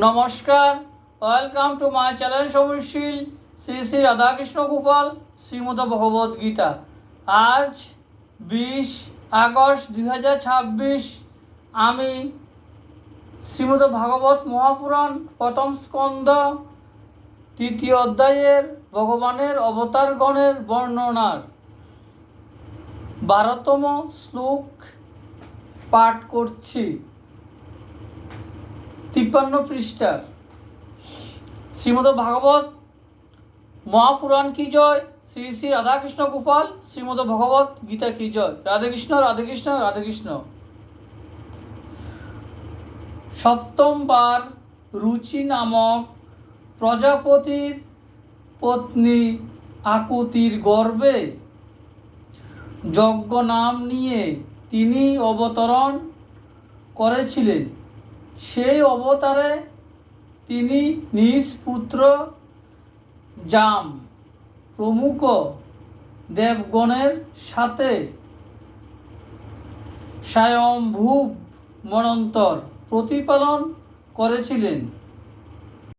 নমস্কার, welcome to my channel সমরশীল শ্রী শ্রী রাধাকৃষ্ণ গোপাল শ্রীমদ ভগবদ গীতা। আজ 20 আগস্ট 2026 আমি শ্রীমদ ভাগবত মহাপুরাণ প্রথম স্কন্ধ তৃতীয় অধ্যায়ের ভগবানের অবতারগণের বর্ণনার 12তম শ্লোক পাঠ করছি। 53 পৃষ্ঠার শ্রীমদ ভাগবত মহাপুরাণ কি জয়, শ্রী শ্রী রাধাকৃষ্ণ গোপাল শ্রীমদ ভগবত গীতা কি জয়। রাধে কৃষ্ণ রাধে কৃষ্ণ রাধে কৃষ্ণ। সপ্তমবার রুচি নামক প্রজাপতির পত্নী আকুতির গর্ভে যজ্ঞ নাম নিয়ে তিনি অবতরণ করেছিলেন। সেই অবতারে তিনি নিজ পুত্র জাম প্রমুখ দেবগণের সাথে স্বয়ম্ভূ মন্বন্তর প্রতিপালন করেছিলেন।